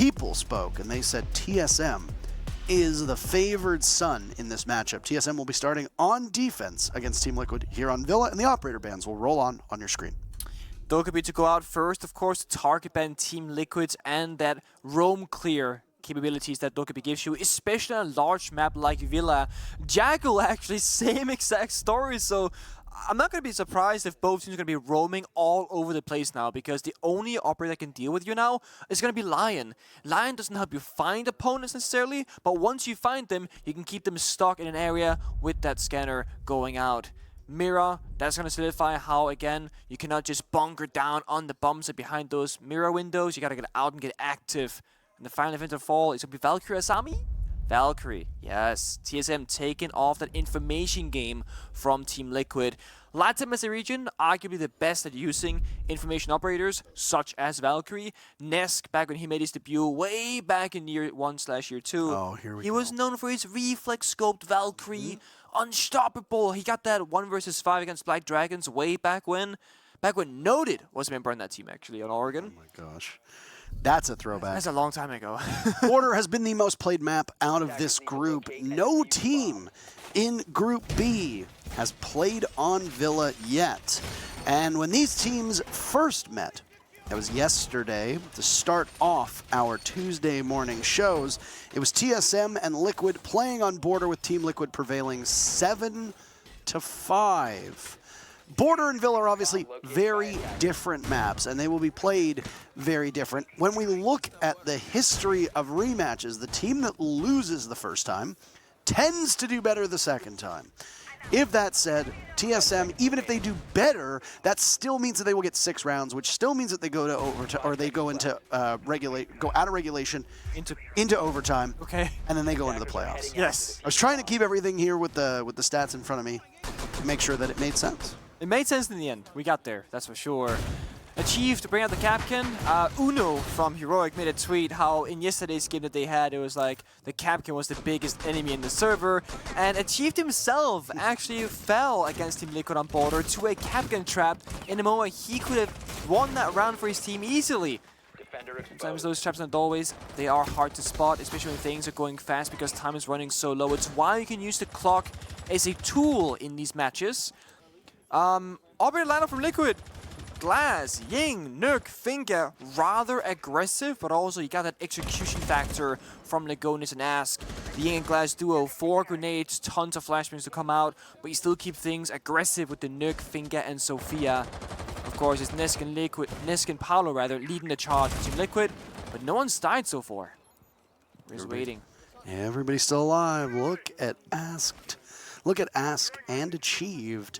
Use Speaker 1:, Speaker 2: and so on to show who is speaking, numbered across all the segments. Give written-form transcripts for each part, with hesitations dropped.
Speaker 1: people spoke, and they said TSM is the favored son in this matchup. TSM will be starting on defense against Team Liquid here on Villa, and the operator bands will roll on your screen.
Speaker 2: Dokkaebi to go out first, of course, to target ban Team Liquid and that roam clear capabilities that Dokkaebi gives you, especially on a large map like Villa. Jackal actually same exact story, so I'm not going to be surprised if both teams are going to be roaming all over the place now, because the only operator that can deal with you now is going to be Lion. Lion doesn't help you find opponents necessarily, but once you find them, you can keep them stuck in an area with that scanner going out. Mira, that's going to solidify how, again, you cannot just bunker down on the bombs behind those mirror windows. You got to get out and get active. And the final event of fall is going to be Valkyrie Asami? Valkyrie, yes. TSM taking off that information game from Team Liquid. LATAM as a region, arguably the best at using information operators, such as Valkyrie. Nesk, back when he made his debut way back in year 1/year 2.
Speaker 1: Oh, here we
Speaker 2: he
Speaker 1: go.
Speaker 2: was known for his reflex scoped Valkyrie. Unstoppable. He got that 1 versus 5 against Black Dragons way back when. Back when Noted was a member on that team, actually, on Oregon.
Speaker 1: Oh my gosh. That's a throwback.
Speaker 2: That's a long time ago.
Speaker 1: Border has been the most played map out of this group. No team in Group B has played on Villa yet. And when these teams first met, that was yesterday, to start off our Tuesday morning shows, it was TSM and Liquid playing on Border, with Team Liquid prevailing 7-5. Border and Villa are obviously very different maps, and they will be played very different. When we look at the history of rematches, the team that loses the first time tends to do better the second time. If that said, TSM, even if they do better, that still means that they will get 6 rounds, which still means that they go to overtime, or they go into go out of regulation into overtime.
Speaker 2: Okay.
Speaker 1: And then they go into the playoffs.
Speaker 2: Yes.
Speaker 1: I was trying to keep everything here with the stats in front of me to make sure that it made sense.
Speaker 2: It made sense in the end. We got there, that's for sure. Achieved to bring out the Capcan. Uno from Heroic made a tweet how in yesterday's game that they had, it was like the Capcan was the biggest enemy in the server, and Achieved himself actually fell against Team Liquid on Border to a Capcan trap in a moment he could have won that round for his team easily. Sometimes those traps and doorways, they are hard to spot, especially when things are going fast because time is running so low. It's why you can use the clock as a tool in these matches. Operator lineup from Liquid. Glass, Ying, Nuke, Finger, rather aggressive, but also you got that execution factor from Legonis and Ask. The Ying and Glass duo, 4 grenades, tons of flashbangs to come out, but you still keep things aggressive with the Nuke, Finger, and Sophia. Of course, it's Nesk and Paolo rather, leading the charge for Team Liquid, but no one's died so far. We're just waiting.
Speaker 1: Everybody's still alive. Look at Ask and Achieved.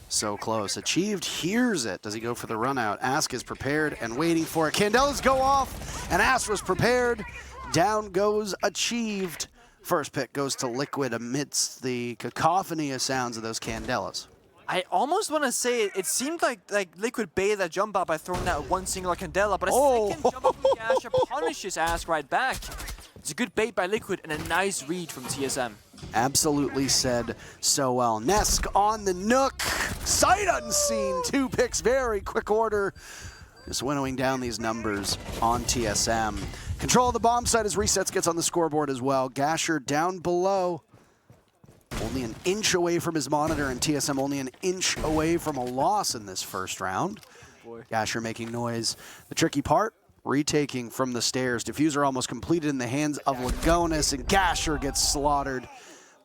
Speaker 1: So close. Achieved hears it. Does he go for the run out? Ask is prepared and waiting for it. Candelas go off, and Ask was prepared. Down goes Achieved. First pick goes to Liquid amidst the cacophony of sounds of those Candelas.
Speaker 2: I almost want to say it seemed like Liquid baited that jump up by throwing that one singular Candela, but a second jump up from Gasher punishes Ask right back. It's a good bait by Liquid and a nice read from TSM.
Speaker 1: Absolutely said so well. Nesk on the Nook. Sight unseen. 2 picks, very quick order. Just winnowing down these numbers on TSM. Control of the bomb site as Resets gets on the scoreboard as well. Gasher down below. Only an inch away from his monitor, and TSM only an inch away from a loss in this first round. Gasher making noise. The tricky part, retaking from the stairs. Diffuser almost completed in the hands of Legonis, and Gasher gets slaughtered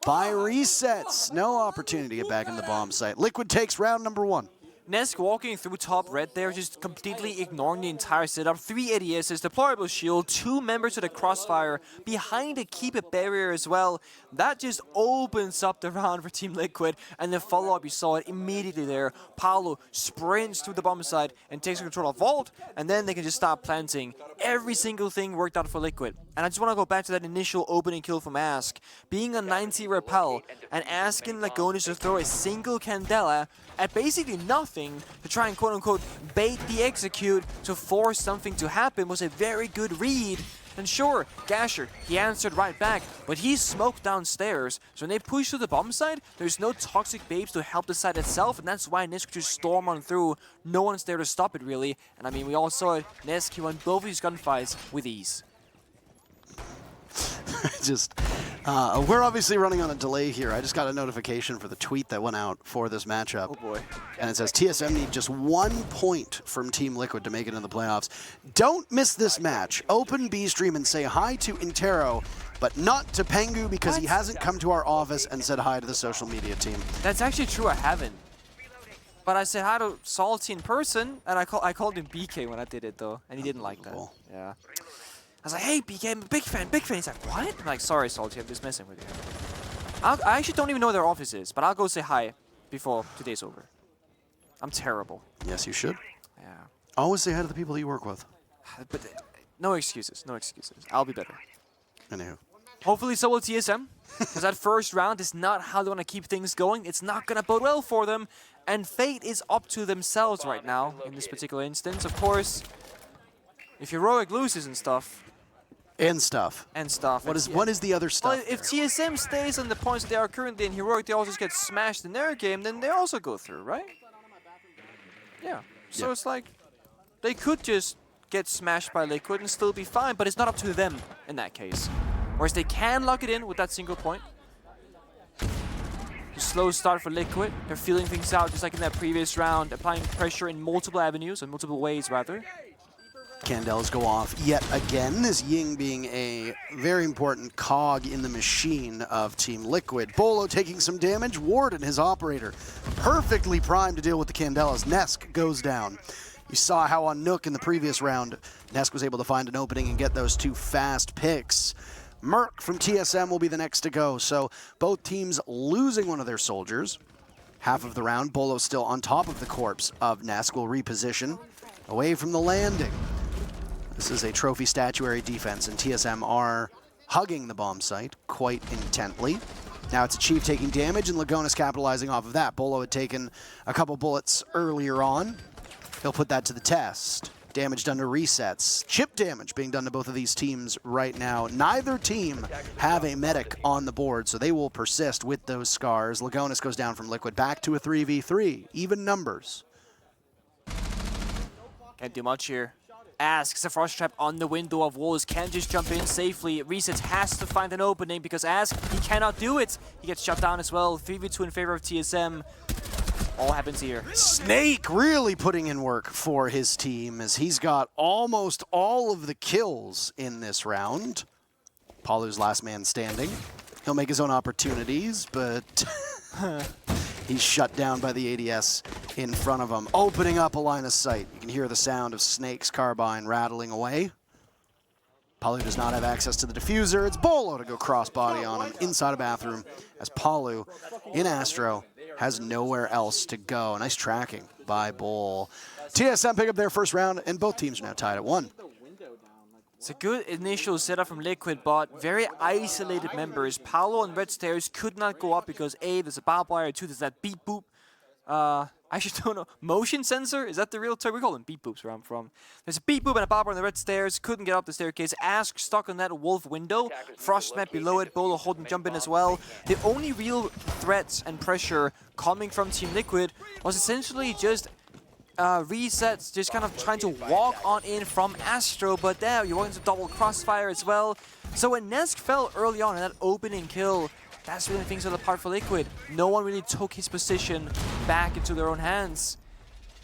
Speaker 1: by Resets. No opportunity to get back in the bomb site. Liquid takes round number 1.
Speaker 2: Nesk walking through top red there, just completely ignoring the entire setup. 3 ADSs, deployable shield, 2 members of the crossfire, behind a keep it barrier as well. That just opens up the round for Team Liquid, and the follow-up, you saw it immediately there. Paolo sprints to the bomb site and takes control of Vault, and then they can just start planting. Every single thing worked out for Liquid. And I just want to go back to that initial opening kill from Ask. Being a 90 repel and asking Legonis to throw a single Candela at basically nothing to try and quote-unquote bait the execute to force something to happen was a very good read. And sure, Gasher, he answered right back, but he's smoked downstairs. So when they push to the bomb side, there's no toxic babes to help the side itself, and that's why Nesk just storm on through. No one's there to stop it, really. And I mean, we all saw it. Nesk, he won both of his gunfights with ease.
Speaker 1: Just, we're obviously running on a delay here. I just got a notification for the tweet that went out for this matchup.
Speaker 2: Oh boy.
Speaker 1: And it says TSM need just 1 point from Team Liquid to make it into the playoffs. Don't miss this match. Open B stream and say hi to Intero, but not to Pengu because he hasn't come to our office and said hi to the social media team.
Speaker 2: That's actually true, I haven't. But I said hi to Salty in person, and I called him BK when I did it though, and he didn't like that. Yeah. I was like, hey BK, I'm a big fan, big fan. He's like, what? I'm like, sorry Salty, I'm just messing with you. I actually don't even know where their office is, but I'll go say hi before today's over. I'm terrible.
Speaker 1: Yes, you should.
Speaker 2: Yeah.
Speaker 1: Always say hi to the people that you work with.
Speaker 2: But no excuses, no excuses. I'll be better.
Speaker 1: Anywho.
Speaker 2: Hopefully so will TSM, because that first round is not how they want to keep things going. It's not going to bode well for them, and fate is up to themselves right now in this particular instance. Of course, if Heroic loses and stuff.
Speaker 1: What is the other stuff?
Speaker 2: Well, if TSM stays on the points that they are currently in Heroic, they also just get smashed in their game, then they also go through, right? Yeah. So it's like, they could just get smashed by Liquid and still be fine, but it's not up to them in that case. Whereas they can lock it in with that single point. A slow start for Liquid. They're feeling things out just like in that previous round, applying pressure in multiple avenues, in multiple ways rather.
Speaker 1: Candles go off yet again, this Ying being a very important cog in the machine of Team Liquid. Bolo taking some damage, Warden, his operator, perfectly primed to deal with the Candelas. Nesk goes down. You saw how on Nook in the previous round, Nesk was able to find an opening and get those 2 fast picks. Merc from TSM will be the next to go, so both teams losing one of their soldiers. Half of the round, Bolo still on top of the corpse of Nesk, will reposition away from the landing. This is a trophy statuary defense, and TSM are hugging the bomb site quite intently. Now it's Achieve taking damage, and Lagonis capitalizing off of that. Bolo had taken a couple bullets earlier on. He'll put that to the test. Damage done to resets. Chip damage being done to both of these teams right now. Neither team have a medic on the board, so they will persist with those scars. Lagonis goes down from Liquid back to a 3v3. Even numbers.
Speaker 2: Can't do much here. Asks a frost trap on the window of Wolves, can just jump in safely. Resets has to find an opening because Ask, he cannot do it. He gets shut down as well. 3v2 in favor of TSM. All happens here.
Speaker 1: Snake really putting in work for his team as he's got almost all of the kills in this round. Palu's last man standing. He'll make his own opportunities, but he's shut down by the ADS in front of him, opening up a line of sight. You can hear the sound of Snake's carbine rattling away. Palu does not have access to the diffuser. It's Bolo to go crossbody on him inside a bathroom as Palu in Astro has nowhere else to go. Nice tracking by Bull. TSM pick up their first round, and both teams are now tied at 1.
Speaker 2: It's a good initial setup from Liquid, but very isolated members. Paolo and Red Stairs could not go up because A, there's a barbed wire, 2, there's that beep boop. I just don't know. Motion sensor? Is that the real term? We call them beep boops where I'm from. There's a beep boop and a barbed wire on the red stairs. Couldn't get up the staircase. Ask stuck on that wolf window. Frostmat below it. Bolo holding jump in as well. The only real threats and pressure coming from Team Liquid was essentially just resets, just kind of trying to walk on in from Astro, but there you want to double crossfire as well. So when Nesk fell early on in that opening kill, that's really things fell apart for Liquid. No one really took his position back into their own hands.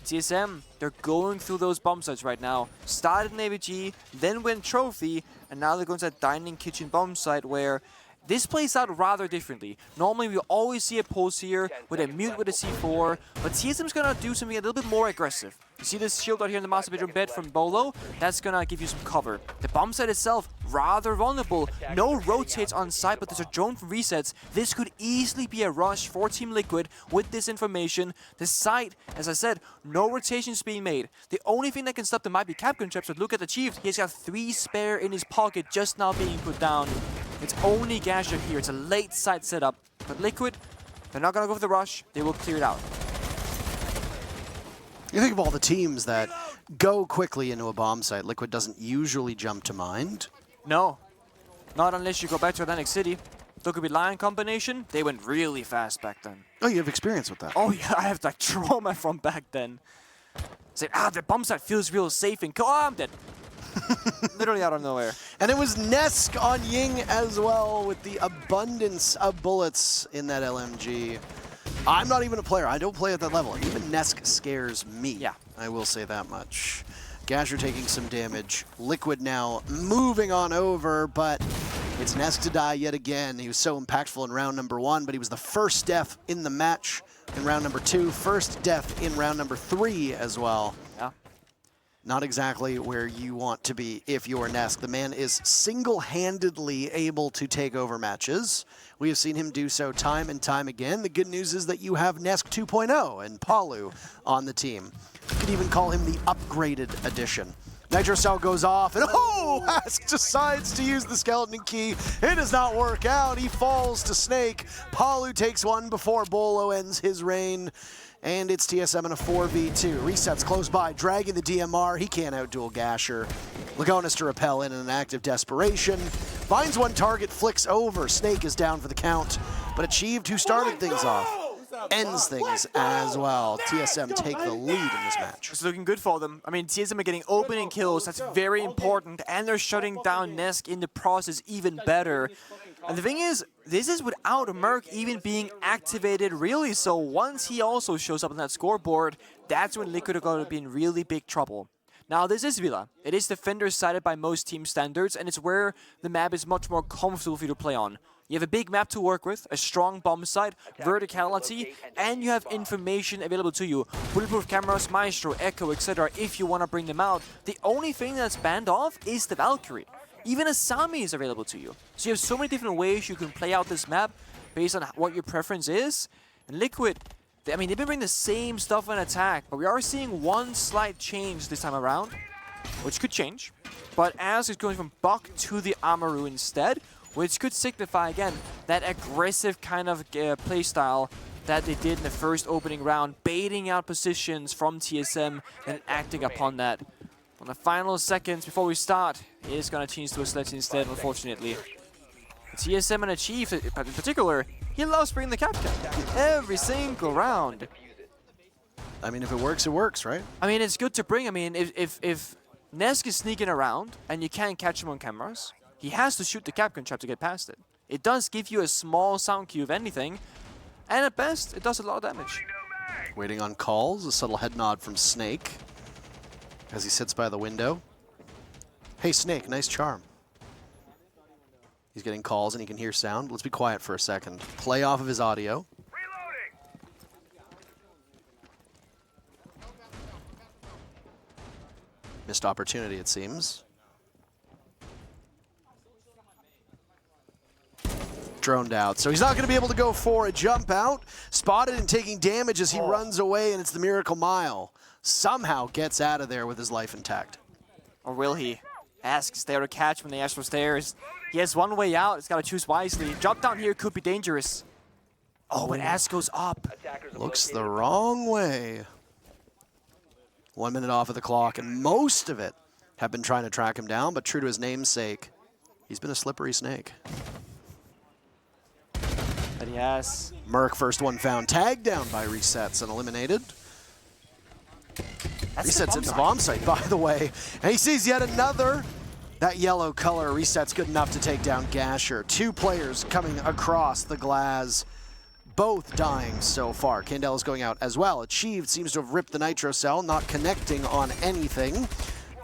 Speaker 2: TSM, they're going through those bomb sites right now. Started in AVG, then went Trophy, and now they're going to that Dining Kitchen bomb site where this plays out rather differently. Normally we always see a pulse here with a mute with a C4, but TSM's gonna do something a little bit more aggressive. You see this shield out here in the master bedroom bed from Bolo? That's gonna give you some cover. The bomb site itself, rather vulnerable. No rotates on site, but there's a drone from resets. This could easily be a rush for Team Liquid with this information. The site, as I said, no rotations being made. The only thing that can stop them might be Capcom traps, but look at the Chief. He's got 3 spare in his pocket just now being put down. It's only Gasher here. It's a late site setup. But Liquid, they're not going to go for the rush. They will clear it out.
Speaker 1: You think of all the teams that go quickly into a bomb site. Liquid doesn't usually jump to mind.
Speaker 2: No. Not unless you go back to Atlantic City. Look at the Lion combination. They went really fast back then.
Speaker 1: Oh, you have experience with that.
Speaker 2: Oh, yeah. I have like trauma from back then. Say, the bomb site feels real safe and I'm dead. Literally out of nowhere.
Speaker 1: And it was Nesk on Ying as well with the abundance of bullets in that LMG. I'm not even a player. I don't play at that level. Even Nesk scares me.
Speaker 2: Yeah.
Speaker 1: I will say that much. Gasher taking some damage. Liquid now moving on over, but it's Nesk to die yet again. He was so impactful in round number 1, but he was the first death in the match in round number 2, first death in round number 3 as well.
Speaker 2: Yeah.
Speaker 1: Not exactly where you want to be if you're Nesk. The man is single-handedly able to take over matches. We have seen him do so time and time again. The good news is that you have Nesk 2.0 and Palu on the team. You could even call him the upgraded edition. Nitro Cell goes off, and Ask decides to use the skeleton key. It does not work out. He falls to Snake. Palu takes one before Bolo ends his reign. And it's TSM in a 4v2. Resets close by, dragging the DMR. He can't outduel Gasher. Lagonis to repel in an act of desperation. Finds one target, flicks over. Snake is down for the count. But Achieved, who started things off, ends things as well. TSM take the lead in this match.
Speaker 2: It's looking good for them. I mean, TSM are getting opening kills. That's very important. And they're shutting down Nesk in the process even better. And the thing is, this is without Merc even being activated really, so once he also shows up on that scoreboard, that's when Liquid are going to be in really big trouble. Now, this is Villa. It is defender-sided by most team standards, and it's where the map is much more comfortable for you to play on. You have a big map to work with, a strong bomb site, verticality, and you have information available to you. Bulletproof cameras, Maestro, Echo, etc. if you want to bring them out. The only thing that's banned off is the Valkyrie. Even Asami is available to you. So you have so many different ways you can play out this map based on what your preference is. And Liquid, I mean, they've been bringing the same stuff in attack, but we are seeing one slight change this time around, which could change. But As is going from Buck to the Amaru instead, which could signify, again, that aggressive kind of playstyle that they did in the first opening round, baiting out positions from TSM and acting upon that. On the final seconds before we start, it is going to change to a sledge instead, unfortunately. TSM and Achieve, in particular, he loves bringing the Captain every single round.
Speaker 1: I mean, if it works, right?
Speaker 2: I mean, it's good to bring. I mean, if Nesk is sneaking around and you can't catch him on cameras, he has to shoot the Capcan trap to get past it. It does give you a small sound cue, if anything, and at best, it does a lot of damage.
Speaker 1: Waiting on calls, a subtle head nod from Snake as he sits by the window. Hey Snake, nice charm. He's getting calls and he can hear sound. Let's be quiet for a second. Play off of his audio. Missed opportunity, it seems. Droned out, so he's not going to be able to go for a jump out. Spotted and taking damage as he runs away, and it's the Miracle Mile. Somehow gets out of there with his life intact.
Speaker 2: Or will he? Ask is there to catch when the Astro stairs. He has one way out, he's got to choose wisely. Drop down here could be dangerous. Oh, and Ask goes up.
Speaker 1: Looks the wrong way. 1 minute off of the clock, and most of it have been trying to track him down, but true to his namesake, he's been a slippery snake.
Speaker 2: But yes.
Speaker 1: Merc, first one found, tagged down by Resets and eliminated. Resets in the bomb site, by the way. And he sees yet another. That yellow color, Resets good enough to take down Gasher. 2 players coming across the glass, both dying so far. Candela's going out as well. Achieved seems to have ripped the Nitro Cell, not connecting on anything.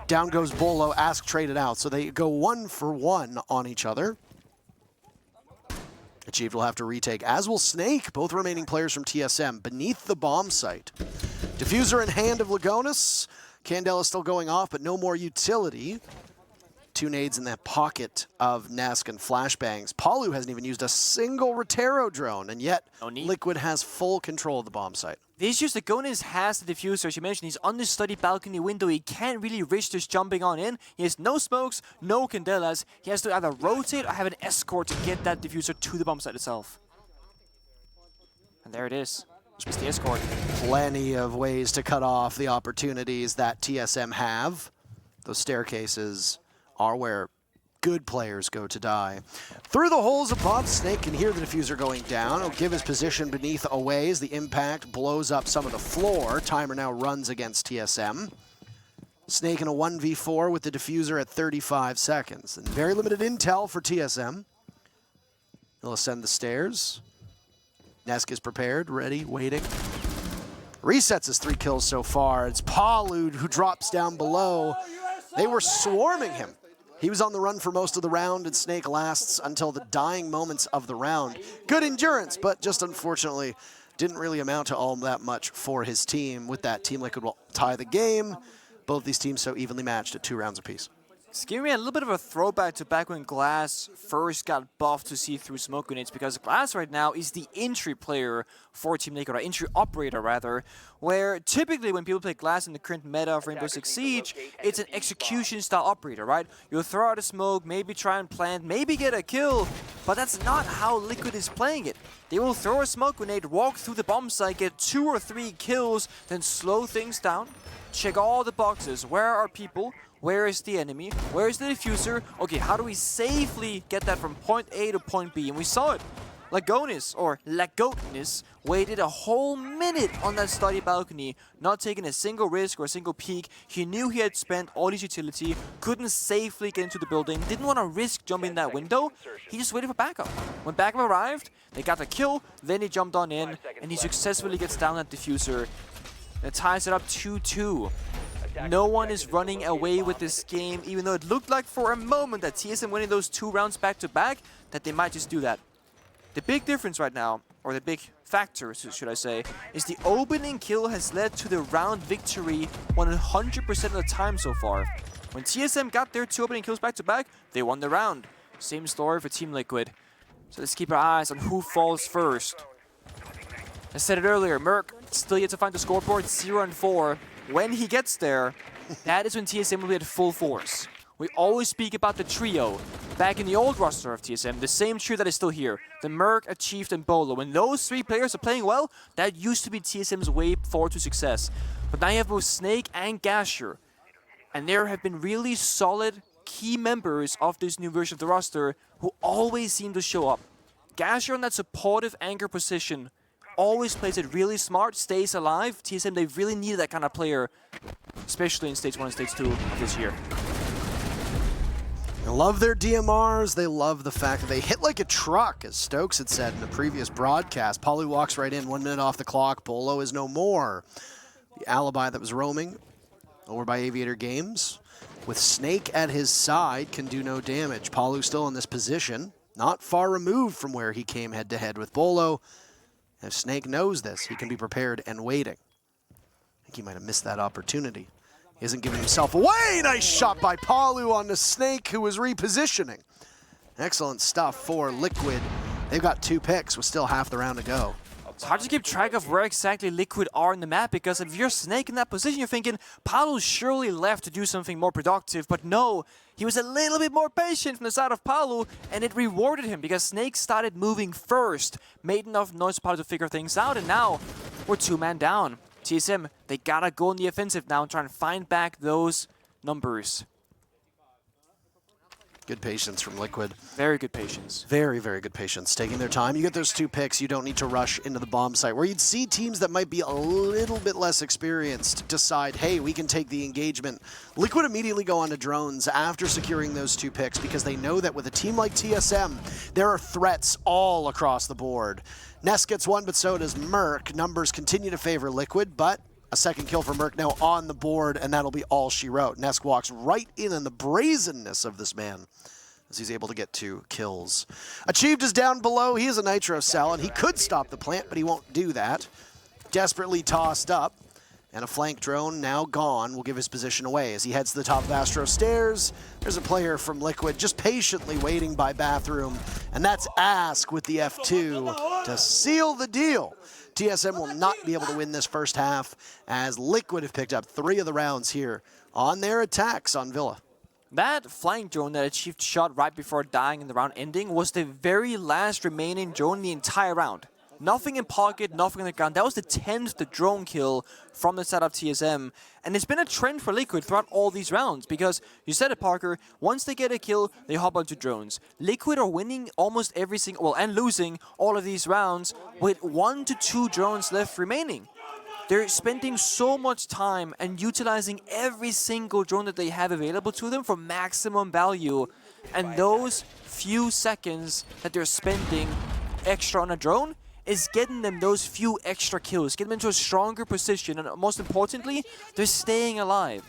Speaker 1: Down goes Bolo, Ask traded out. So they go 1 for 1 on each other. Achieved will have to retake, as will Snake, both remaining players from TSM, beneath the bomb site. Diffuser in hand of Lagonis. Candela still going off, but no more utility. 2 nades in that pocket of Nesk and flashbangs. Palu hasn't even used a single Rotero drone, and yet Liquid has full control of the bomb site.
Speaker 2: The issue is Lagonis has the diffuser, as you mentioned. He's on this study balcony window. He can't really risk just jumping on in. He has no smokes, no Candelas. He has to either rotate or have an escort to get that diffuser to the bomb site itself. And there it is. Just the escort.
Speaker 1: Plenty of ways to cut off the opportunities that TSM have. Those staircases are where good players go to die. Through the holes above, Snake can hear the diffuser going down. He'll give his position beneath away as the impact blows up some of the floor. Timer now runs against TSM. Snake in a 1v4 with the diffuser at 35 seconds. And very limited intel for TSM. He'll ascend the stairs. Nesk is prepared, ready, waiting. Resets his 3 kills so far. It's Palu who drops down below. They were swarming him. He was on the run for most of the round, and Snake lasts until the dying moments of the round. Good endurance, but just unfortunately didn't really amount to all that much for his team. With that, Team Liquid will tie the game. Both these teams so evenly matched at 2 rounds apiece.
Speaker 2: It's giving me a little bit of a throwback to back when Glass first got buffed to see through smoke grenades, because Glass right now is the entry player for Team Liquid, or entry operator rather, where typically when people play Glass in the current meta of Rainbow Six Siege, it's an execution style operator, right? You'll throw out a smoke, maybe try and plant, maybe get a kill, but that's not how Liquid is playing it. They will throw a smoke grenade, walk through the bomb site, get 2 or 3 kills, then slow things down, check all the boxes. Where are people? Where is the enemy? Where is the diffuser? Okay, how do we safely get that from point A to point B? And we saw it. Lagonis waited a whole minute on that study balcony, not taking a single risk or a single peek. He knew he had spent all his utility, couldn't safely get into the building, didn't want to risk jumping that window. He just waited for backup. When backup arrived, they got the kill, then he jumped on in, and he successfully gets down that diffuser. That ties it up 2-2. No one is running away with this game, even though it looked like for a moment that TSM winning those 2 rounds back-to-back, that they might just do that. The big difference right now, or the big factor, should I say, is the opening kill has led to the round victory 100% of the time so far. When TSM got their 2 opening kills back-to-back, they won the round. Same story for Team Liquid. So let's keep our eyes on who falls first. I said it earlier, Merc still yet to find the scoreboard, 0-4. When he gets there, that is when TSM will be at full force. We always speak about the trio. Back in the old roster of TSM, the same trio that is still here. The Merc, Achieved, and Bolo. When those 3 players are playing well, that used to be TSM's way forward to success. But now you have both Snake and Gasher. And there have been really solid key members of this new version of the roster who always seem to show up. Gasher in that supportive anchor position always plays it really smart, stays alive. TSM, they really needed that kind of player, especially in Stage 1 and Stage 2 of this year.
Speaker 1: They love their DMRs. They love the fact that they hit like a truck, as Stokes had said in the previous broadcast. Palu walks right in, 1 minute off the clock. Bolo is no more. The alibi that was roaming over by Aviator Games, with Snake at his side, can do no damage. Palu still in this position, not far removed from where he came head-to-head with Bolo. If Snake knows this, he can be prepared and waiting. I think he might have missed that opportunity. He hasn't given himself away. Nice shot by Palu on the Snake, who was repositioning. Excellent stuff for Liquid. They've got 2 picks with still half the round to go.
Speaker 2: It's hard to keep track of where exactly Liquid are in the map, because if you're Snake in that position, you're thinking, Palu surely left to do something more productive, but no, he was a little bit more patient from the side of Palu, and it rewarded him, because Snake started moving first, made enough noise for Palu to figure things out, and now we're 2-man down. TSM, they gotta go on the offensive now and try and find back those numbers.
Speaker 1: Good patience from Liquid.
Speaker 2: Very good patience.
Speaker 1: Very, very good patience. Taking their time. You get those 2 picks, you don't need to rush into the bomb site, where you'd see teams that might be a little bit less experienced decide, hey, we can take the engagement. Liquid immediately go on to drones after securing those 2 picks, because they know that with a team like TSM, there are threats all across the board. Ness gets 1, but so does Merc. Numbers continue to favor Liquid, but a second kill for Merc now on the board, and that'll be all she wrote. Nesk walks right in on the brazenness of this man as he's able to get 2 kills. Achieved is down below. He is a nitro cell, and he could stop the plant, but he won't do that. Desperately tossed up, and a flank drone now gone will give his position away. As he heads to the top of Astro stairs, there's a player from Liquid just patiently waiting by bathroom, and that's Ask with the F2 to seal the deal. TSM will not be able to win this first half, as Liquid have picked up 3 of the rounds here on their attacks on Villa.
Speaker 2: That flying drone that Achieved shot right before dying in the round ending was the very last remaining drone in the entire round. Nothing in pocket, nothing on the ground. That was the 10th drone kill from the side of TSM. And it's been a trend for Liquid throughout all these rounds, because you said it, Parker, once they get a kill, they hop onto drones. Liquid are winning almost every single, well, and losing all of these rounds with 1 to 2 drones left remaining. they're spending so much time and utilizing every single drone that they have available to them for maximum value. And those few seconds that they're spending extra on a drone is getting them those few extra kills, getting them into a stronger position, and most importantly, they're staying alive.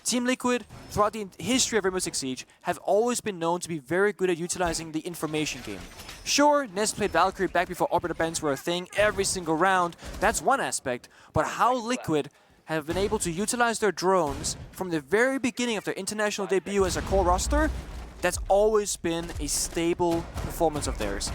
Speaker 2: Team Liquid, throughout the history of Rainbow Six Siege, have always been known to be very good at utilizing the information game. Sure, Nest played Valkyrie back before Orbiter Bends were a thing every single round, that's one aspect, but how Liquid have been able to utilize their drones from the very beginning of their international debut as a core roster, that's always been a stable performance of theirs.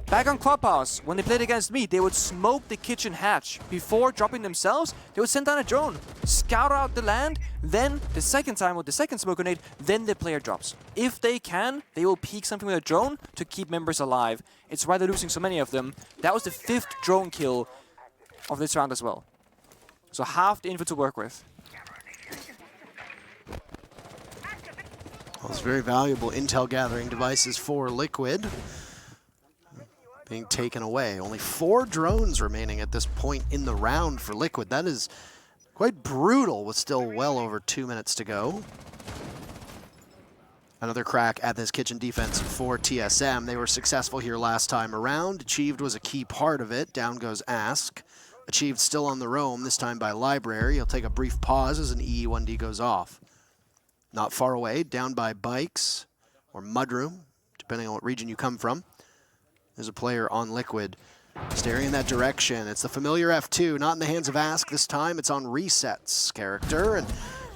Speaker 2: Back on Clubhouse, when they played against me, they would smoke the kitchen hatch. Before dropping themselves, they would send down a drone, scout out the land, then the second time with the second smoke grenade, then the player drops. If they can, they will peek something with a drone to keep members alive. It's why they're losing so many of them. That was the 5th drone kill of this round as well. So half the info to work with.
Speaker 1: Well, it's very valuable intel gathering devices for Liquid being taken away. Only 4 drones remaining at this point in the round for Liquid. That is quite brutal with still well over 2 minutes to go. Another crack at this kitchen defense for TSM. They were successful here last time around. Achieved was a key part of it. Down goes Ask. Achieved still on the roam, this time by Library. He'll take a brief pause as an EE1D goes off. Not far away, down by Bikes or Mudroom, depending on what region you come from. There's a player on Liquid staring in that direction. It's the familiar F2, not in the hands of Ask this time. It's on Reset's character. And,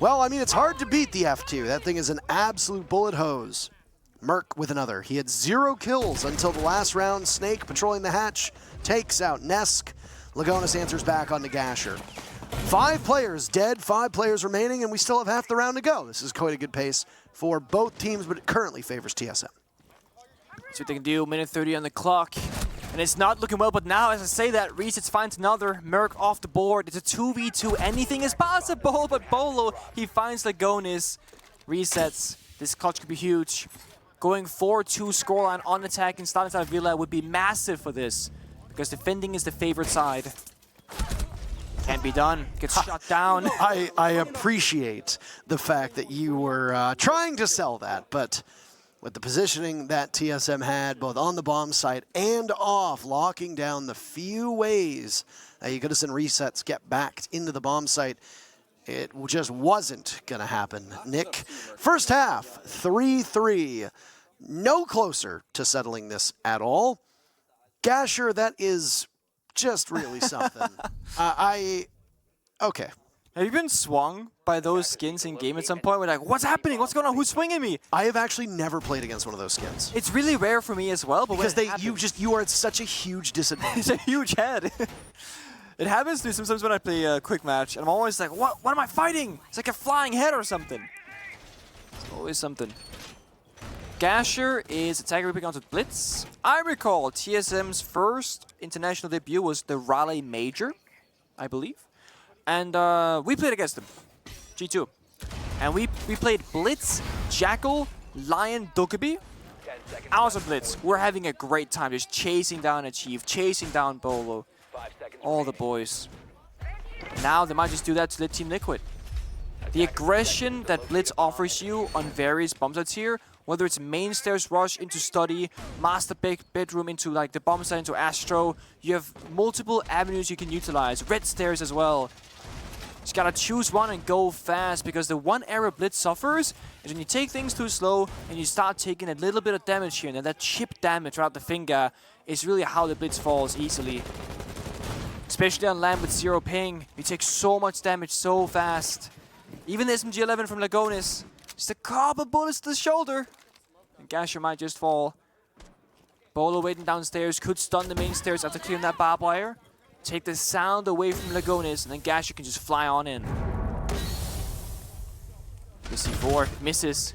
Speaker 1: well, I mean, it's hard to beat the F2. That thing is an absolute bullet hose. Merc with another. He had 0 kills until the last round. Snake patrolling the hatch takes out Nesk. Lagonis answers back on the Gasher. 5 players dead, 5 players remaining, and we still have half the round to go. This is quite a good pace for both teams, but it currently favors TSM.
Speaker 2: See what they can do, minute 30 on the clock. And it's not looking well, but now as I say that, Resets finds another Merc off the board. It's a 2v2, anything is possible, but Bolo, he finds Lagonis. Resets, this clutch could be huge. Going 4-2 scoreline on attack and starting side Villa would be massive for this, because defending is the favorite side. Can't be done, gets shut down.
Speaker 1: I appreciate the fact that you were trying to sell that, but with the positioning that TSM had, both on the bomb site and off, locking down the few ways that you could have seen Resets get back into the bomb site, it just wasn't going to happen. Nick, first half, 3-3. No closer to settling this at all. Gasher, that is just really something. Okay.
Speaker 2: Have you been swung by those skins in game at some point? We're like, what's happening? What's going on? Who's swinging me?
Speaker 1: I have actually never played against one of those skins.
Speaker 2: It's really rare for me as well, but
Speaker 1: because you are at such a huge disadvantage.
Speaker 2: It's a huge head. It happens to me sometimes when I play a quick match, and I'm always like, what am I fighting? It's like a flying head or something. It's always something. Gasher is attacking ripping onto Blitz. I recall TSM's first international debut was the Raleigh Major, I believe. And we played against them, G2. And we played Blitz, Jackal, Lion, Dokkaebi. Awesome Blitz. We're having a great time just chasing down Achieve, chasing down Bolo. All the boys. Now they might just do that to the Team Liquid. The aggression that Blitz offers you on various bomb sites here, whether it's main stairs rush into study, master bedroom into like the bomb site into Astro, you have multiple avenues you can utilize. Red stairs as well. Just gotta choose one and go fast, because the one error Blitz suffers is when you take things too slow and you start taking a little bit of damage here, and then that chip damage right out the finger is really how the Blitz falls easily. Especially on land with 0 ping, you take so much damage so fast. Even the SMG-11 from Lagonis, just a couple bullets to the shoulder, and Gasher might just fall. Bolo waiting downstairs, could stun the main stairs after clearing that barbed wire. Take the sound away from Lagonis, and then Gasher can just fly on in. The C4 misses.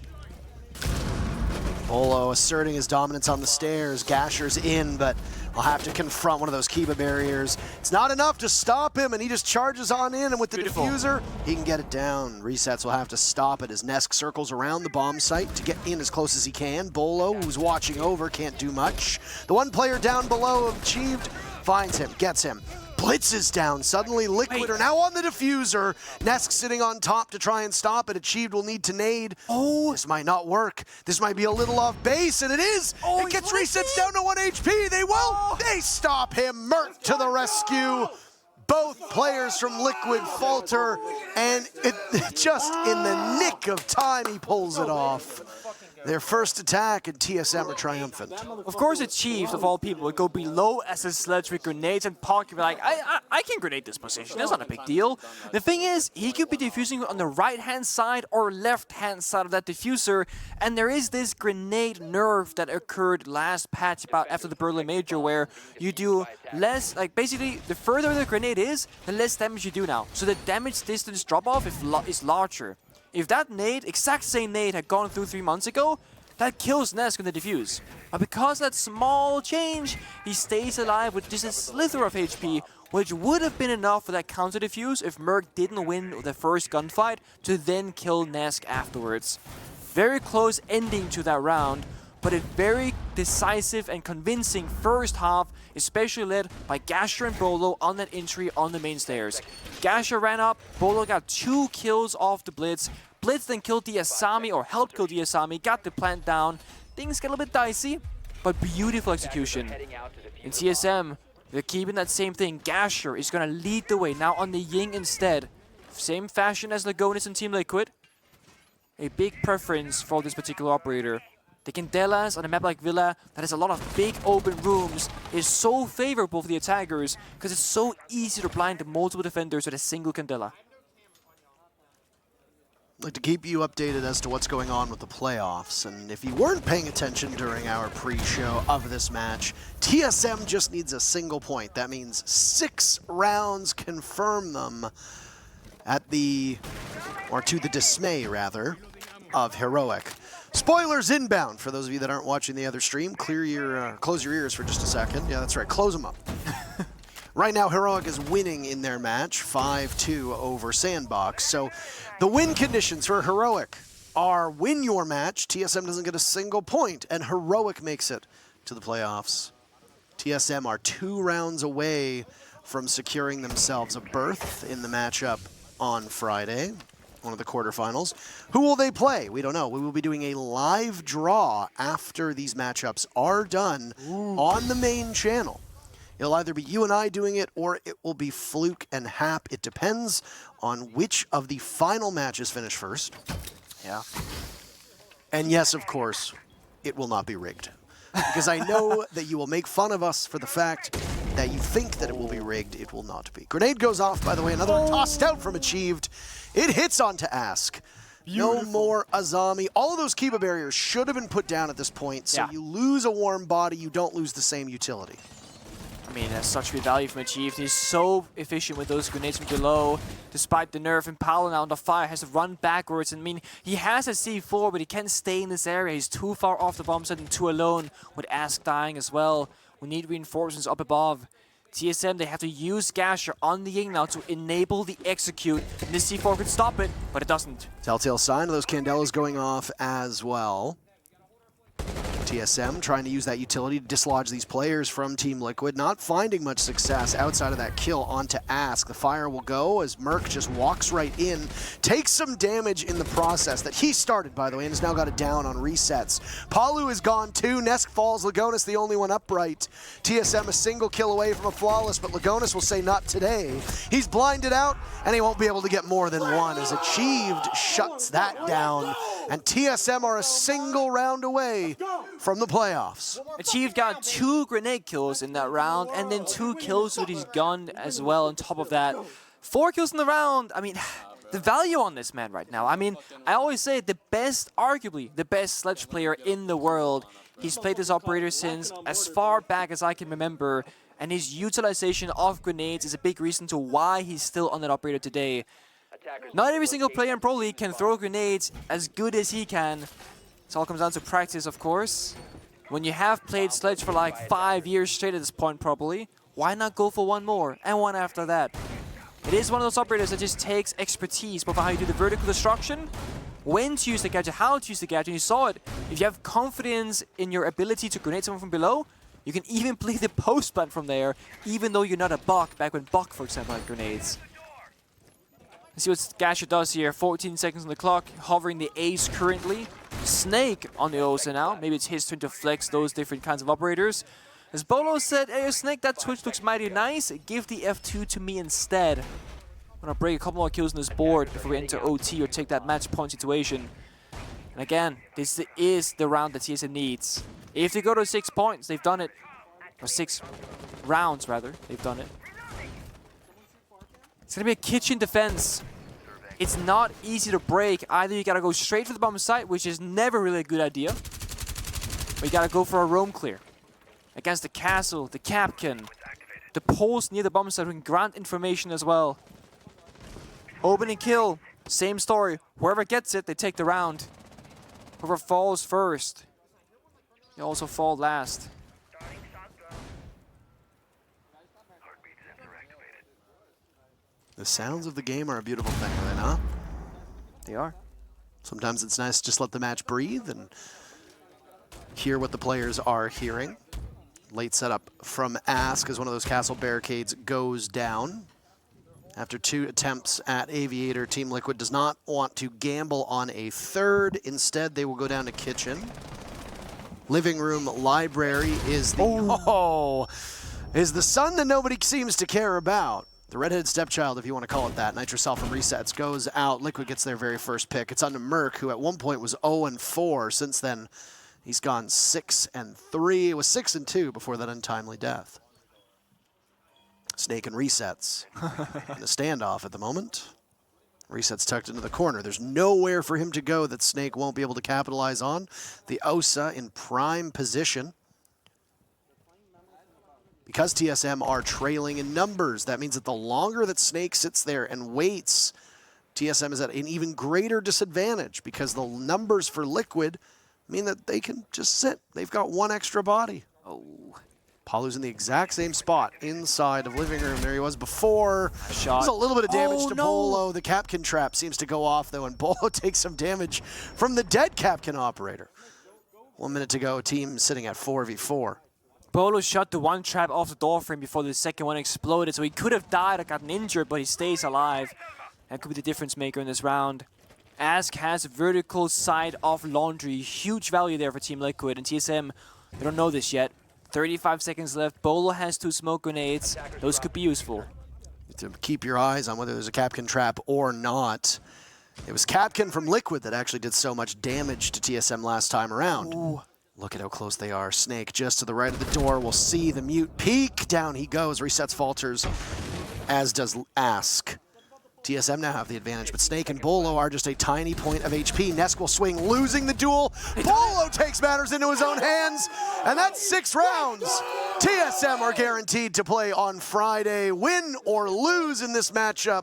Speaker 1: Bolo asserting his dominance on the stairs. Gasher's in, but will have to confront one of those Kiba barriers. It's not enough to stop him, and he just charges on in, and with the diffuser, he can get it down. Resets will have to stop it as Nesk circles around the bomb site to get in as close as he can. Bolo, who's watching over, can't do much. The one player down below, Achieved, finds him, gets him. Blitz is down. Suddenly Liquid are now on the diffuser. Nesk sitting on top to try and stop it. Achieved will need to nade.
Speaker 2: Oh.
Speaker 1: This might not work. This might be a little off base, and it is.
Speaker 2: Oh,
Speaker 1: it gets resets down to 1 HP. They will.
Speaker 2: Oh.
Speaker 1: They stop him. Merc to the rescue. Both players from Liquid falter, and just in the nick of time, he pulls it off. Their first attack, and TSM are triumphant.
Speaker 2: Of course, Achieved, of all people, would go below as a sledge with grenades and Park would be like, I can grenade this position, that's not a big deal. The thing is, he could be diffusing on the right-hand side or left-hand side of that diffuser, and there is this grenade nerf that occurred last patch about after the Berlin Major, where you do less, like basically, the further the grenade is, the less damage you do now. So the damage distance drop-off is larger. If that nade, exact same nade, had gone through 3 months ago, that kills Nesk in the defuse. But because of that small change, he stays alive with just a slither of HP, which would have been enough for that counter defuse if Merc didn't win the first gunfight to then kill Nesk afterwards. Very close ending to that round, but a very decisive and convincing first half, especially led by Gasher and Bolo on that entry on the main stairs. Gasher ran up, Bolo got 2 kills off the Blitz. Blitz then killed the Asami, or helped kill the Asami, got the plant down. Things get a little bit dicey, but beautiful execution. In TSM, they're keeping that same thing. Gasher is going to lead the way, now on the Ying instead. Same fashion as Lagonis and Team Liquid. A big preference for this particular operator. The Candelas on a map like Villa that has a lot of big open rooms is so favorable for the attackers because it's so easy to blind the multiple defenders with a single Candela.
Speaker 1: I'd like to keep you updated as to what's going on with the playoffs, and if you weren't paying attention during our pre-show of this match, TSM just needs a single point. That means 6 rounds confirm them at the, or to the dismay rather, of Heroic. Spoilers inbound for those of you that aren't watching the other stream. Clear your, close your ears for just a second. Yeah, that's right. Close them up. Right now, Heroic is winning in their match, 5-2 over Sandbox. So the win conditions for Heroic are win your match, TSM doesn't get a single point, and Heroic makes it to the playoffs. TSM are 2 rounds away from securing themselves a berth in the matchup on Friday, one of the quarterfinals. Who will they play? We don't know. We will be doing a live draw after these matchups are done on the main channel. It'll either be you and I doing it, or it will be Fluke and Hap. It depends on which of the final matches finish first.
Speaker 2: Yeah.
Speaker 1: And yes, of course, it will not be rigged. Because I know that you will make fun of us for the fact that you think that it will be rigged. It will not be. Grenade goes off, by the way. Another one tossed out from Achieved. It hits onto Ask. Beautiful. No more Azami. All of those Kiba barriers should have been put down at this point, so you lose a warm body, you don't lose the same utility.
Speaker 2: I mean, that's such good value from Achieved. He's so efficient with those grenades from below. Despite the nerf, and Paolo now on the fire has to run backwards. And I mean, he has a C4, but he can't stay in this area. He's too far off the bomb site and too alone with Ask dying as well. We need reinforcements up above. TSM, they have to use Gasher on the Ying now to enable the execute. And this C4 could stop it, but it doesn't.
Speaker 1: Telltale sign of those Candelas going off as well. TSM trying to use that utility to dislodge these players from Team Liquid, not finding much success outside of that kill onto Ask. The fire will go as Merc just walks right in, takes some damage in the process that he started, by the way, and has now got it down on resets. Palu is gone too. Nesk falls. Lagonis the only one upright. TSM a single kill away from a flawless, but Lagonis will say not today. He's blinded out, and he won't be able to get more than one as Achieved shuts that down. And TSM are a single round away from the playoffs.
Speaker 2: Achieved got 2 grenade kills in that round, and then 2 kills with his gun as well on top of that. 4 kills in the round. I mean, the value on this man right now. I mean, I always say the best, arguably the best sledge player in the world. He's played this operator since as far back as I can remember, and his utilization of grenades is a big reason to why he's still on that operator today. Not every single player in Pro League can throw grenades as good as he can. It all comes down to practice, of course. When you have played Sledge for like 5 years straight at this point, probably, why not go for one more and one after that? It is one of those operators that just takes expertise, both on how you do the vertical destruction, when to use the gadget, how to use the gadget. And you saw it. If you have confidence in your ability to grenade someone from below, You can even play the post plant from there, even though you're not a Buck, back when Buck, for example, had grenades. Let's see what Gasher does here. 14 seconds on the clock, hovering the ace currently. Snake on the Osa now. Maybe it's his turn to flex those different kinds of operators. As Bolo said, hey Snake, that Twitch looks mighty nice. Give the F2 to me instead. I'm gonna break a couple more kills on this board before we enter OT or take that match point situation. And again, this is the round that TSM needs. If they go to 6 points, they've done it. Or 6 rounds, rather, they've done it. It's gonna be a kitchen defense. It's not easy to break. Either you gotta go straight for the bomb site, which is never really a good idea, or you gotta go for a roam clear. Against the castle, the Capcan, the post near the bomb site who can grant information as well. Open and kill, same story. Whoever gets it, they take the round. Whoever falls first, they also fall last.
Speaker 1: The sounds of the game are a beautiful thing, are they not?
Speaker 2: They are.
Speaker 1: Sometimes it's nice to just let the match breathe and hear what the players are hearing. Late setup from Ask as one of those castle barricades goes down. After 2 attempts at Aviator, Team Liquid does not want to gamble on a third. Instead, they will go down to kitchen. Living room library is the is the son that nobody seems to care about. The redheaded stepchild, if you want to call it that. Nitrocell from resets goes out. Liquid gets their very first pick. It's on to Merc, who at one point was 0-4. Since then, he's gone 6-3. It was 6-2 before that untimely death. Snake and resets in a standoff at the moment. Resets tucked into the corner. There's nowhere for him to go that Snake won't be able to capitalize on. The Osa in prime position. Because TSM are trailing in numbers, that means that the longer that Snake sits there and waits, TSM is at an even greater disadvantage because the numbers for Liquid mean that they can just sit. They've got 1 extra body.
Speaker 2: Oh.
Speaker 1: Palu's in the exact same spot inside of living room. There he was before.
Speaker 2: Shot.
Speaker 1: There's a little bit of damage to
Speaker 2: no.
Speaker 1: Bolo. The Capcan trap seems to go off, though, and Bolo takes some damage from the dead Capcan operator. 1 minute to go. Team sitting at 4v4.
Speaker 2: Bolo shot the one trap off the door frame before the second one exploded, so he could have died or gotten injured, but he stays alive. That could be the difference maker in this round. Ask has vertical side off laundry. Huge value there for Team Liquid, and TSM, they don't know this yet. 35 seconds left. Bolo has 2 smoke grenades. Those could be useful.
Speaker 1: To keep your eyes on whether there's a Capcan trap or not. It was Capcan from Liquid that actually did so much damage to TSM last time around.
Speaker 2: Ooh.
Speaker 1: Look at how close they are. Snake just to the right of the door. We'll see the mute peek. Down he goes. Resets falters, as does Ask. TSM now have the advantage, but Snake and Bolo are just a tiny point of HP. Nesk will swing, losing the duel. Bolo takes matters into his own hands, and that's 6 rounds. TSM are guaranteed to play on Friday. Win or lose in this matchup,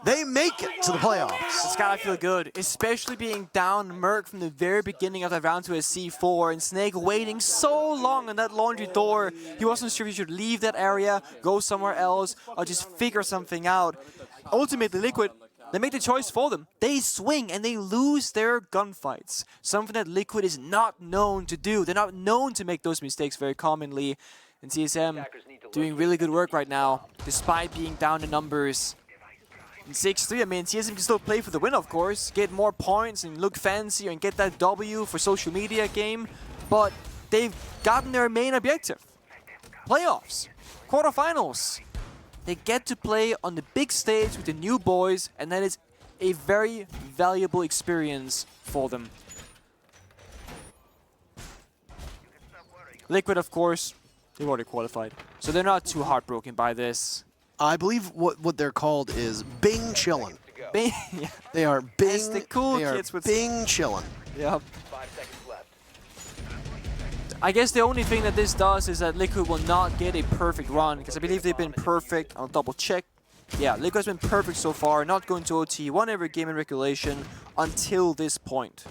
Speaker 1: they make it to the playoffs.
Speaker 2: It's gotta feel good, especially being down Merc from the very beginning of that round to a C4, and Snake waiting so long on that laundry door. He wasn't sure if he should leave that area, go somewhere else, or just figure something out. Ultimately, Liquid, they make the choice for them. They swing and they lose their gunfights. Something that Liquid is not known to do. They're not known to make those mistakes very commonly. And TSM doing really good work right now, despite being down in numbers. In 6-3, I mean, TSM can still play for the win, of course, get more points and look fancier and get that W for social media game, but they've gotten their main objective. Playoffs, quarterfinals. They get to play on the big stage with the new boys, and that is a very valuable experience for them. Liquid, of course, they've already qualified, so they're not too heartbroken by this.
Speaker 1: I believe what they're called is Bing chillin'.
Speaker 2: Bing, yeah.
Speaker 1: They are Bing.
Speaker 2: As the cool
Speaker 1: they
Speaker 2: kids
Speaker 1: are
Speaker 2: would
Speaker 1: Bing chillin'.
Speaker 2: Yep. I guess the only thing that this does is that Liquid will not get a perfect run, because I believe they've been perfect. I'll double check. Yeah, Liquid has been perfect so far, not going to OT, won every game in regulation until this point.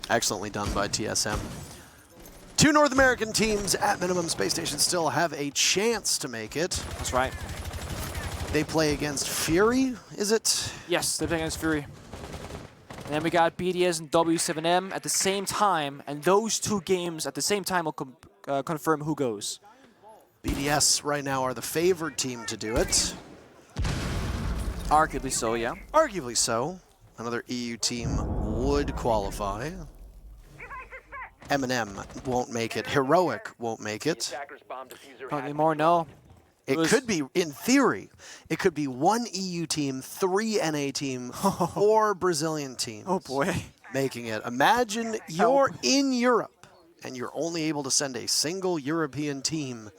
Speaker 1: Excellently done by TSM. 2 North American teams at minimum. Space Station still have a chance to make it.
Speaker 2: That's right.
Speaker 1: They play against Fury, is it?
Speaker 2: Yes, they're playing against Fury. And then we got BDS and W7M at the same time, and those two games at the same time will confirm who goes.
Speaker 1: BDS right now are the favored team to do it.
Speaker 2: Arguably so, yeah.
Speaker 1: Arguably so. Another EU team would qualify. M&M won't make it. Heroic won't make it.
Speaker 2: Not anymore, no.
Speaker 1: It could be, in theory, it could be one EU team, 3 NA team, 4 Brazilian teams.
Speaker 2: Oh boy.
Speaker 1: Making it. Imagine you're in Europe and you're only able to send a single European team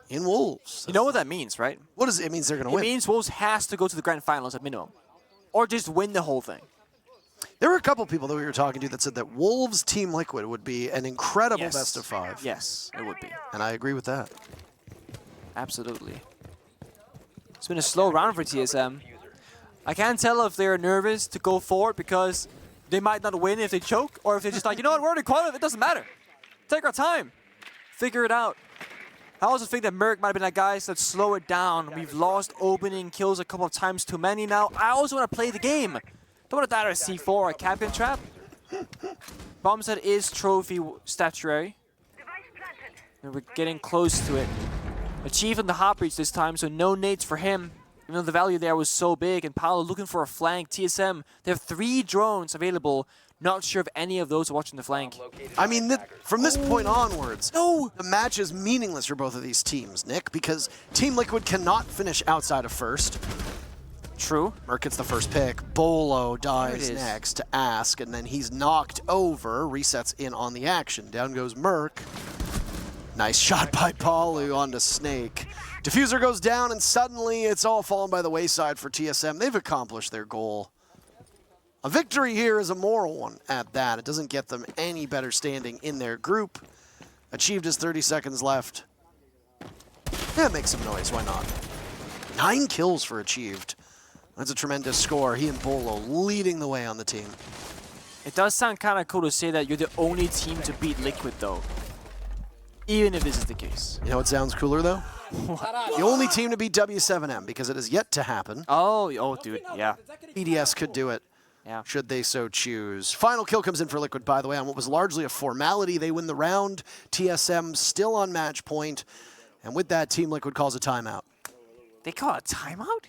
Speaker 1: in Wolves.
Speaker 2: You know what that means, right?
Speaker 1: What does it? It means they're going to win.
Speaker 2: It means Wolves has to go to the grand finals at minimum. Or just win the whole thing.
Speaker 1: There were a couple people that we were talking to that said that Wolves Team Liquid would be an incredible best of 5.
Speaker 2: Yes, it would be.
Speaker 1: And I agree with that.
Speaker 2: Absolutely. It's been a slow round for TSM. I can't tell if they're nervous to go forward because they might not win if they choke, or if they're just like, you know what, we're in the qualify, it doesn't matter. Take our time. Figure it out. I also think that Merc might have been like, guys, let's slow it down. We've lost opening kills a couple of times too many now. I also want to play the game. Don't want to die to a C4 or a Captain Trap. Bombset is trophy statuary. And we're getting close to it. Achieving the hop reach this time, so no nades for him. Even though the value there was so big, and Paolo looking for a flank. TSM, they have 3 drones available. Not sure if any of those are watching the flank.
Speaker 1: I mean, from this point onwards,
Speaker 2: No!
Speaker 1: the match is meaningless for both of these teams, Nick, because Team Liquid cannot finish outside of first.
Speaker 2: True.
Speaker 1: Merc gets the first pick. Bolo dies next to Ask, and then he's knocked over, resets in on the action. Down goes Merc. Nice shot by Palu onto Snake. Diffuser goes down, and suddenly it's all fallen by the wayside for TSM. They've accomplished their goal. A victory here is a moral one at that. It doesn't get them any better standing in their group. Achieved is 30 seconds left. Yeah, make some noise, why not? 9 kills for Achieved. That's a tremendous score. He and Bolo leading the way on the team.
Speaker 2: It does sound kind of cool to say that you're the only team to beat Liquid, though. Even if this is the case.
Speaker 1: You know what sounds cooler, though? The only team to beat W7M, because it is yet to happen.
Speaker 2: Oh, dude, yeah.
Speaker 1: BDS could do it, should they so choose. Final kill comes in for Liquid, by the way, on what was largely a formality. They win the round. TSM still on match point. And with that, Team Liquid calls a timeout.
Speaker 2: They call a timeout?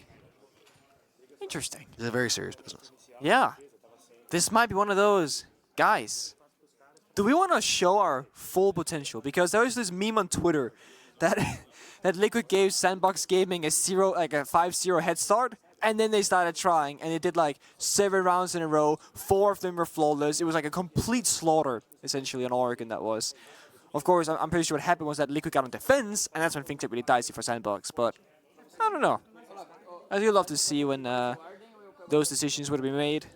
Speaker 2: Interesting.
Speaker 1: It's a very serious business.
Speaker 2: Yeah. This might be one of those, guys, do we want to show our full potential? Because there was this meme on Twitter that that Liquid gave Sandbox Gaming a 5-0 head start, and then they started trying, and they did like 7 rounds in a row. 4 of them were flawless. It was like a complete slaughter, essentially, on Oregon that was. Of course, I'm pretty sure what happened was that Liquid got on defense, and that's when things get really dicey for Sandbox. But I don't know. I do love to see when those decisions would be made.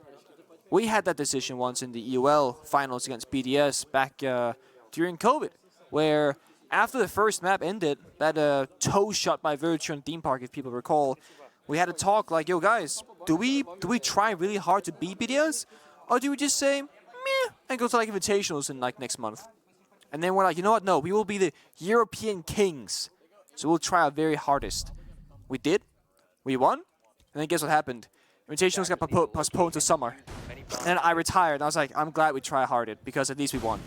Speaker 2: We had that decision once in the EUL finals against BDS back during COVID, where after the first map ended, that toe shot by Virtue on Theme Park, if people recall, we had a talk like, yo guys, do we try really hard to beat BDS, or do we just say meh and go to like invitationals in like next month? And then we're like, you know what? No, we will be the European kings, so we'll try our very hardest. We did, we won, and then guess what happened? Invitationals got postponed to summer. And then I retired, and I was like, I'm glad we tried hard because at least we won.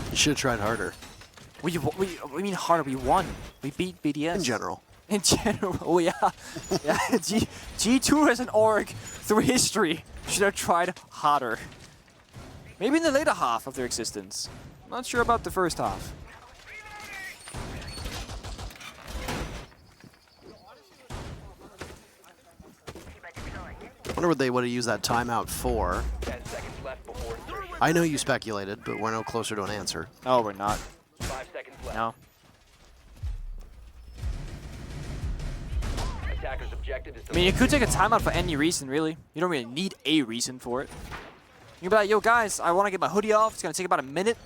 Speaker 1: You should have tried harder.
Speaker 2: We mean harder, we won. We beat BDS.
Speaker 1: In general.
Speaker 2: In general, oh yeah. Yeah. G2 as an org through history should have tried harder. Maybe in the later half of their existence. Not sure about the first half.
Speaker 1: I wonder what they would have used that timeout for.
Speaker 3: 10 seconds left before 30.
Speaker 1: I know you speculated, but we're no closer to an answer.
Speaker 2: No, we're not.
Speaker 3: 5 seconds left.
Speaker 2: No.
Speaker 3: Attacker's objective is to
Speaker 2: I mean, you could take a timeout for any reason, really. You don't really need a reason for it. You can be like, yo, guys, I want to get my hoodie off. It's going to take about a minute.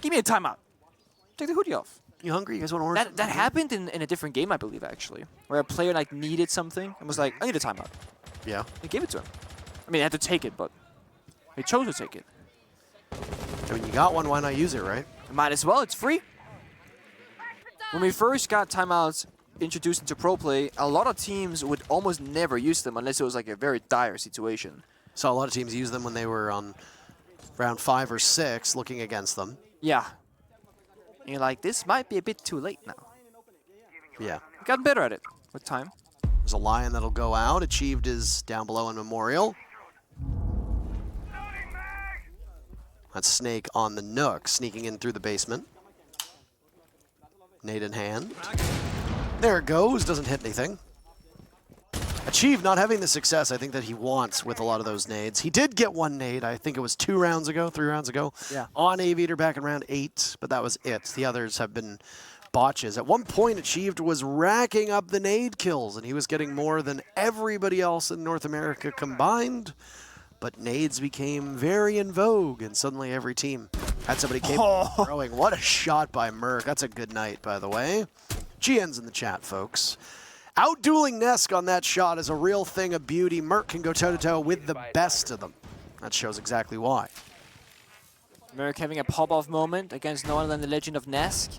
Speaker 2: Give me a timeout. Take the hoodie off.
Speaker 1: You hungry? You guys want to order?
Speaker 2: That happened in a different game, I believe, actually, where a player like needed something and was like, I need a timeout.
Speaker 1: Yeah.
Speaker 2: They gave it to him. I mean, they had to take it, but they chose to take it.
Speaker 1: I mean, you got one, why not use it, right?
Speaker 2: Might as well, it's free. When we first got timeouts introduced into pro play, a lot of teams would almost never use them unless it was like a very dire situation.
Speaker 1: Saw a lot of teams use them when they were on round 5 or 6 looking against them.
Speaker 2: Yeah. And you're like, this might be a bit too late now.
Speaker 1: Yeah.
Speaker 2: We've gotten better at it with time.
Speaker 1: There's a Lion that'll go out. Achieved is down below in Memorial. That's Snake on the Nook, sneaking in through the basement. Nade in hand. There it goes, doesn't hit anything. Achieved not having the success I think that he wants with a lot of those nades. He did get one nade, I think it was 3 rounds ago,
Speaker 2: Yeah.
Speaker 1: on Aviator back in round 8, but that was it. The others have been botches. At one point, Achieved was racking up the nade kills, and he was getting more than everybody else in North America combined. But nades became very in vogue, and suddenly every team had somebody capable of throwing. What a shot by Merc. That's a good night, by the way. GN's in the chat, folks. Outdueling Nesk on that shot is a real thing of beauty. Merc can go toe-to-toe with the best of them. That shows exactly why.
Speaker 2: Merc having a pop-off moment against no one than the legend of Nesk.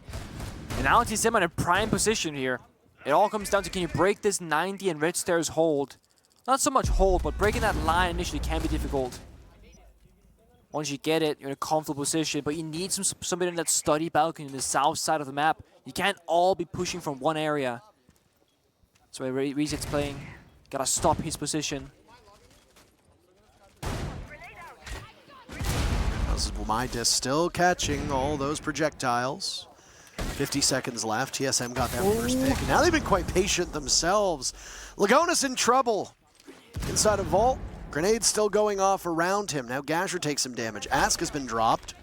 Speaker 2: And now TSM in a prime position here. It all comes down to, can you break this 90 and Red Stairs hold? Not so much hold, but breaking that line initially can be difficult. Once you get it, you're in a comfortable position, but you need somebody in that study balcony in the south side of the map. You can't all be pushing from one area. That's why Reset's playing. Gotta stop his position.
Speaker 1: This is my disc still catching all those projectiles. 50 seconds left. TSM got that first pick. And now they've been quite patient themselves. Lagonis in trouble. Inside a vault. Grenade still going off around him. Now Gasher takes some damage. Ask has been dropped.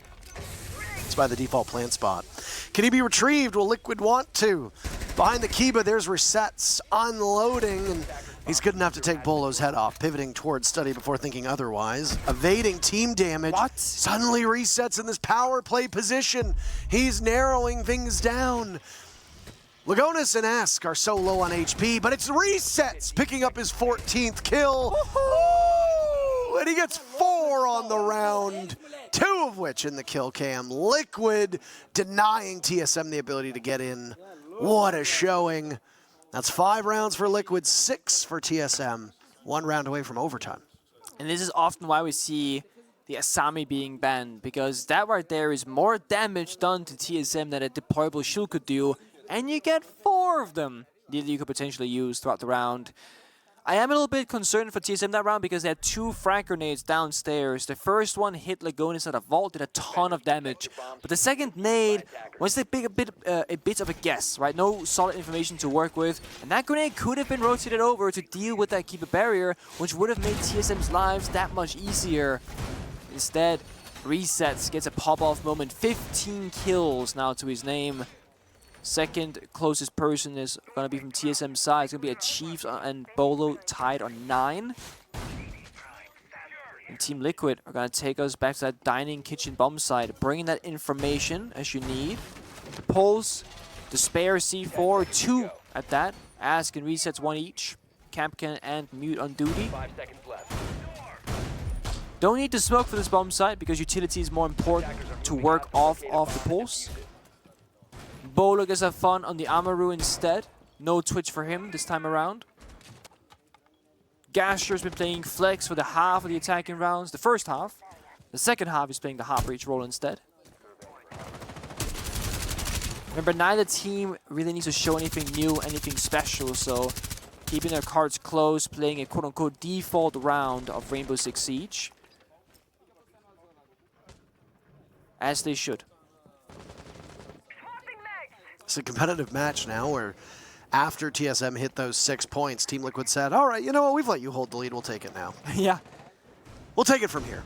Speaker 1: It's by the default plant spot. Can he be retrieved? Will Liquid want to? Behind the Kiba, there's resets. Unloading. And he's good enough to take Bolo's head off. Pivoting towards study before thinking otherwise. Evading team damage.
Speaker 2: What?
Speaker 1: Suddenly resets in this power play position. He's narrowing things down. Lagonis and Ask are so low on HP, but it's resets, picking up his 14th kill. And he gets 4 on the round, 2 of which in the kill cam. Liquid denying TSM the ability to get in. What a showing. That's 5 rounds for Liquid, 6 for TSM. 1 round away from overtime.
Speaker 2: And this is often why we see the Asami being banned, because that right there is more damage done to TSM than a deployable shield could do. And you get 4 of them that you could potentially use throughout the round. I am a little bit concerned for TSM that round because they had 2 frag grenades downstairs. The first one hit Lagonis at a vault, did a ton of damage. But the second nade was a bit of a guess, right? No solid information to work with. And that grenade could have been rotated over to deal with that keeper barrier, which would have made TSM's lives that much easier. Instead, Resets gets a pop-off moment. 15 kills now to his name. Second closest person is going to be from TSM's side. It's going to be Achieved and Bolo tied on 9. And Team Liquid are going to take us back to that dining kitchen bomb site, bringing that information as you need. The Pulse, the spare C4, 2 at that. Ask and Resets 1 each. Campkin and Mute on duty.
Speaker 3: 5 seconds left.
Speaker 2: Don't need to smoke for this bomb site because utility is more important to work off the Pulse. Bolo gets have fun on the Amaru instead. No Twitch for him this time around. Gasher's been playing Flex for the half of the attacking rounds. The first half. The second half he's playing the half-reach role instead. Remember, neither team really needs to show anything new, anything special, so keeping their cards close, playing a quote-unquote default round of Rainbow Six Siege. As they should.
Speaker 1: It's a competitive match now where after TSM hit those 6 points, Team Liquid said, all right, you know what, we've let you hold the lead, we'll take it now.
Speaker 2: Yeah.
Speaker 1: We'll take it from here.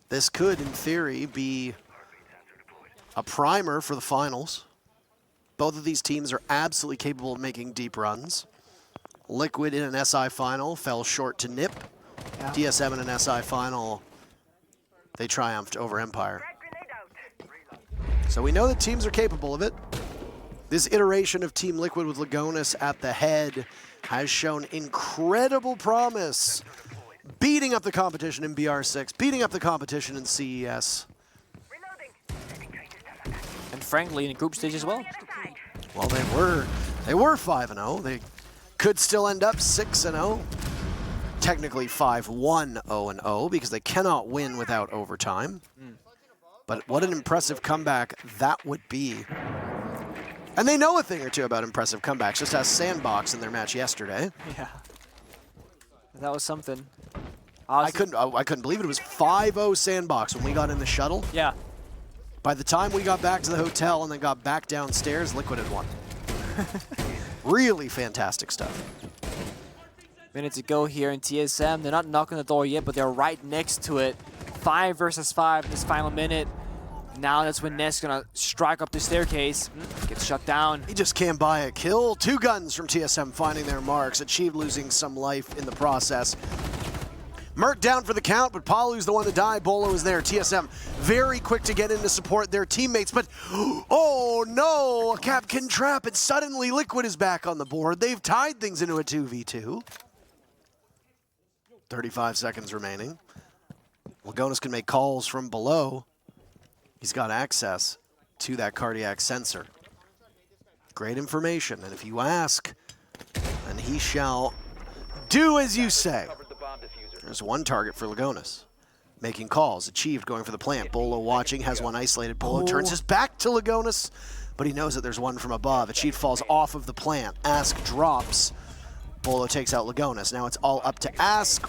Speaker 1: This could, in theory, be a primer for the finals. Both of these teams are absolutely capable of making deep runs. Liquid in an SI final fell short to NIP.
Speaker 2: Yeah.
Speaker 1: TSM in an SI final, they triumphed over Empire. So we know that teams are capable of it. This iteration of Team Liquid with Lagonis at the head has shown incredible promise. Beating up the competition in BR6, beating up the competition in CES.
Speaker 2: And frankly, in group stage as well.
Speaker 1: Well, they were They were 5-0. They could still end up 6-0. Technically 5-1, 0-0 because they cannot win without overtime. But what an impressive comeback that would be. And they know a thing or two about impressive comebacks, just as Sandbox in their match yesterday.
Speaker 2: Yeah. That was something.
Speaker 1: I couldn't believe it. It was 5-0 Sandbox when we got in the shuttle.
Speaker 2: Yeah.
Speaker 1: By the time we got back to the hotel and then got back downstairs, Liquid had won. Really fantastic stuff.
Speaker 2: Minute to go here in TSM. They're not knocking the door yet, but they're right next to it. 5 versus 5 in this final minute. Now that's when Ness gonna strike up the staircase. Gets shut down.
Speaker 1: He just can't buy a kill. 2 guns from TSM finding their marks. Achieved losing some life in the process. Merc down for the count, but Palu's the one to die. Bolo is there. TSM very quick to get in to support their teammates, but oh no, a Capkin trap, and suddenly Liquid is back on the board. They've tied things into a 2v2. 35 seconds remaining. Lagonis can make calls from below. He's got access to that cardiac sensor. Great information, and if you ask, then he shall do as you say. There's one target for Lagonis. Making calls, achieved, going for the plant. Bolo watching, has one isolated. Bolo turns his back to Lagonis, but he knows that there's one from above. Achieved falls off of the plant. Ask drops. Bolo takes out Lagonis. Now it's all up to Ask.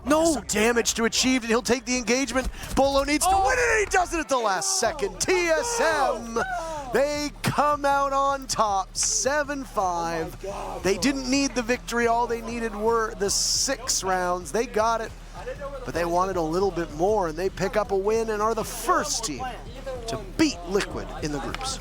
Speaker 1: No damage to Achieved, and he'll take the engagement. Bolo needs to win it, and he does it at the last second. TSM, they come out on top, 7-5. They didn't need the victory. All they needed were the 6 rounds. They got it, but they wanted a little bit more, and they pick up a win and are the first team to beat Liquid in the groups.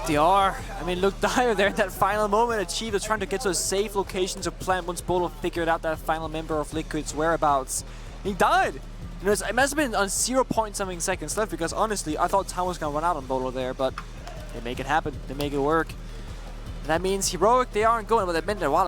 Speaker 2: They are. I mean, look dire there in that final moment. Achieved was trying to get to a safe location to plant once Bolo figured out that final member of Liquid's whereabouts. He died. You know, it must have been on 0.something seconds left because honestly, I thought time was going to run out on Bolo there, but they make it happen. They make it work. And that means Heroic, they aren't going, but they meant it a while